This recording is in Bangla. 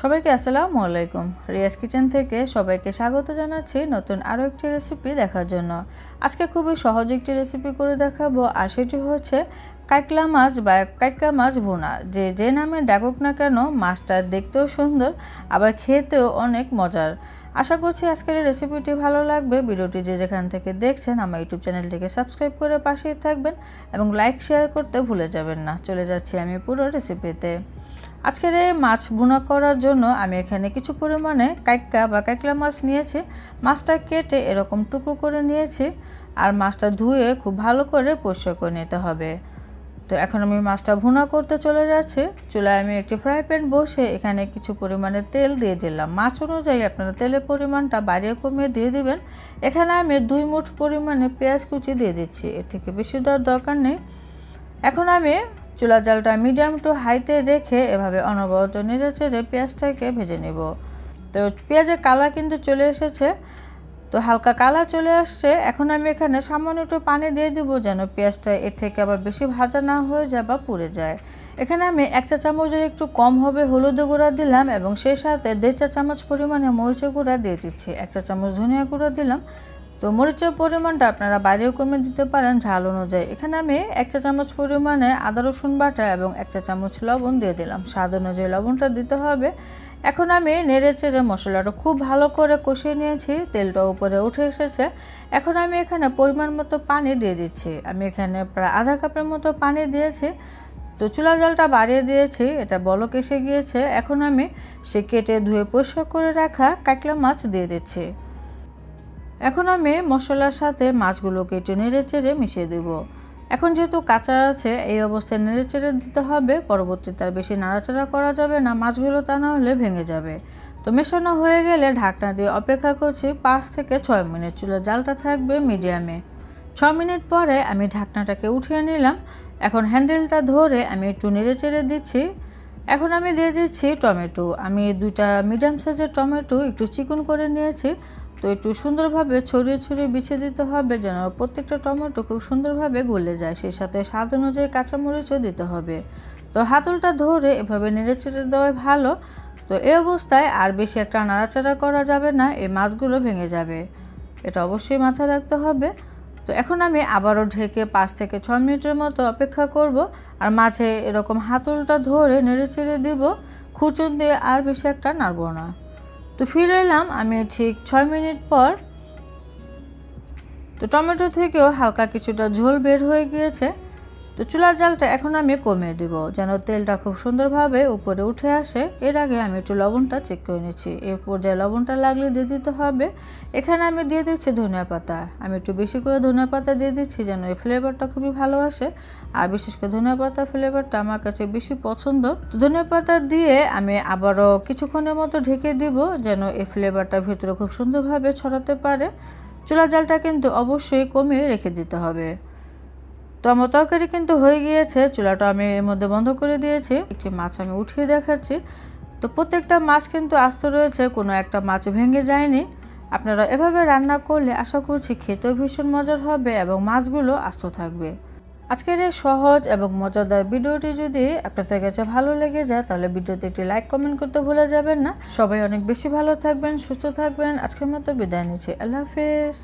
সবাইকে আসসালামু আলাইকুম। রিয়াজ কিচেন থেকে সবাইকে স্বাগত জানাচ্ছি নতুন আরও একটি রেসিপি দেখার জন্য। আজকে খুবই সহজ একটি রেসিপি করে দেখাবো, আর সেটি হচ্ছে কাঁকড়া মাছ বা কাঁকড়া মাছ ভুনা। যে নামে ডাকুক না কেন, মাছটা দেখতেও সুন্দর আবার খেতেও অনেক মজার। আশা করছি আজকের এই রেসিপিটি ভালো লাগবে। ভিডিওটি যে যেখান থেকে দেখছেন আমার ইউটিউব চ্যানেলটিকে সাবস্ক্রাইব করে পাশেই থাকবেন এবং লাইক শেয়ার করতে ভুলে যাবেন না। চলে যাচ্ছি আমি পুরো রেসিপিতে। আজকের এই মাছ ভুনা করার জন্য আমি এখানে কিছু পরিমাণে কাঁকড়া বা কাঁকড়া মাছ নিয়েছি। মাছটা কেটে এরকম টুকরো করে নিয়েছি, আর মাছটা ধুয়ে খুব ভালো করে পরিষ্কার করে নিতে হবে। তো এখন আমি মাছটা ভুনা করতে চলে যাচ্ছি। চুলায় আমি একটি ফ্রাই প্যান বসে এখানে কিছু পরিমাণে তেল দিয়ে দিলাম। মাছ অনুযায়ী আপনারা তেলের পরিমাণটা বাড়িয়ে কমিয়ে দিয়ে দিবেন। এখানে আমি 2 মুঠ পরিমাণে পেঁয়াজ কুচি দিয়ে দিচ্ছি, এর থেকে বেশি দেওয়ার দরকার নেই। এখন আমি চুলার জালটা মিডিয়াম টু হাইতে রেখে এভাবে অনবরত নেড়ে চেড়ে পেঁয়াজটাকে ভেজে নেব। তো পেঁয়াজের কালার কিন্তু চলে এসেছে, তো হালকা কালার চলে আসছে। এখন আমি এখানে সামান্য একটু পানি দিয়ে দিব, যেন পেঁয়াজটা এর থেকে আবার বেশি ভাজা না হয়ে যায় বা পুড়ে যায়। এখানে আমি 1 চা চামচের একটু কম হবে হলুদ গুঁড়া দিলাম এবং সেই সাথে 1.5 চা চামচ পরিমাণে মরিচের গুঁড়া দিয়ে দিচ্ছি। 1 চা চামচ ধনিয়া গুঁড়া দিলাম। তো মরিচের পরিমাণটা আপনারা বাড়িয়েও কমিয়ে দিতে পারেন ঝাল অনুযায়ী। এখানে আমি 1 চা চামচ পরিমাণে আদা রসুন বাটা এবং 1 চা চামচ লবণ দিয়ে দিলাম। স্বাদ অনুযায়ী লবণটা দিতে হবে। এখন আমি নেড়ে চেড়ে মশলাটা খুব ভালো করে কষিয়ে নিয়েছি, তেলটা উপরে উঠে এসেছে। এখন আমি এখানে পরিমাণ মতো পানি দিয়ে দিচ্ছি। আমি এখানে প্রায় আধা কাপের মতো পানি দিয়েছি। তো চুলার জালটা বাড়িয়ে দিয়েছি, এটা বলক এসে গিয়েছে। এখন আমি সে কেটে ধুয়ে পরিষ্কার করে রাখা কাঁকড়া মাছ দিয়ে দিচ্ছি। এখন আমি মশলার সাথে মাছগুলোকে একটু নেড়ে চেড়ে মিশিয়ে দেব। এখন যেহেতু কাঁচা আছে, এই অবস্থায় নেড়ে চেড়ে দিতে হবে। পরবর্তীতে আর বেশি নাড়াচাড়া করা যাবে না, মাছগুলো তা না হলে ভেঙে যাবে। তো মেশানো হয়ে গেলে ঢাকনা দিয়ে অপেক্ষা করছি 5 থেকে 6 মিনিট। চুলার জালটা থাকবে মিডিয়ামে। 6 মিনিট পরে আমি ঢাকনাটাকে উঠিয়ে নিলাম। এখন হ্যান্ডেলটা ধরে আমি একটু নেড়ে চেড়ে দিচ্ছি। এখন আমি দিয়ে দিচ্ছি টমেটো। আমি 2টা মিডিয়াম সাইজের টমেটো একটু চিকন করে নিয়েছি। তো একটু সুন্দরভাবে ছড়িয়ে ছড়িয়ে বিছিয়ে দিতে হবে, যেন প্রত্যেকটা টমেটো খুব সুন্দরভাবে গলে যায়। সেই সাথে স্বাদ অনুযায়ী কাঁচামরিচও দিতে হবে। তো হাতলটা ধরে এভাবে নেড়ে চেড়ে দেওয়াই ভালো। তো এই অবস্থায় আর বেশি একটা নাড়াচাড়া করা যাবে না, এই মাছগুলো ভেঙে যাবে, এটা অবশ্যই মাথায় রাখতে হবে। তো এখন আমি আবারও ঢেকে 5 থেকে 6 মিনিটের মতো অপেক্ষা করব। আর মাঝে এরকম হাতলটা ধরে নেড়ে চেড়ে দিব, খুঁচুন দিয়ে আর বেশি একটা নাড়ব না। তো ফিরে এলাম আমি ঠিক 6 মিনিট পর। তো টমেটো থেকেও হালকা কিছুটা ঝোল বের হয়ে গিয়েছে। তো চুলার জালটা এখন আমি কমিয়ে দিব, যেন তেলটা খুব সুন্দরভাবে উপরে উঠে আসে। এর আগে আমি একটু লবণটা চেক করে নিচ্ছি। এই পর্যায়ে লবণটা লাগলে দিয়ে দিতে হবে। এখানে আমি দিয়ে দিচ্ছি ধনিয়া পাতা। আমি একটু বেশি করে ধনিয়া পাতা দিয়ে দিচ্ছি, যেন এই ফ্লেভারটা খুবই ভালো আসে। আর বিশেষ করে ধনিয়া পাতার ফ্লেভারটা আমার কাছে বেশি পছন্দ। তো ধনিয়া পাতা দিয়ে আমি আবারও কিছুক্ষণের মতো ঢেকে দিব, যেন এই ফ্লেভারটা ভিতরে খুব সুন্দরভাবে ছড়াতে পারে। চুলার জালটা কিন্তু অবশ্যই কমিয়ে রেখে দিতে হবে। তো আমার তরকারি কিন্তু হয়ে গিয়েছে। চুলাটা আমি এর মধ্যে বন্ধ করে দিয়েছি। একটি মাছ আমি উঠিয়ে দেখাচ্ছি। তো প্রত্যেকটা মাছ কিন্তু আস্ত রয়েছে, কোনো একটা মাছ ভেঙে যায়নি। আপনারা এভাবে রান্না করলে আশা করছি খেতেও ভীষণ মজার হবে এবং মাছগুলো আস্ত থাকবে। আজকের এই সহজ এবং মজাদার ভিডিওটি যদি আপনাদের কাছে ভালো লেগে যায়, তাহলে ভিডিওতে একটি লাইক কমেন্ট করতে ভুলে যাবেন না। সবাই অনেক বেশি ভালো থাকবেন, সুস্থ থাকবেন। আজকের মতো বিদায় নিচ্ছি। আল্লাহ হাফেজ।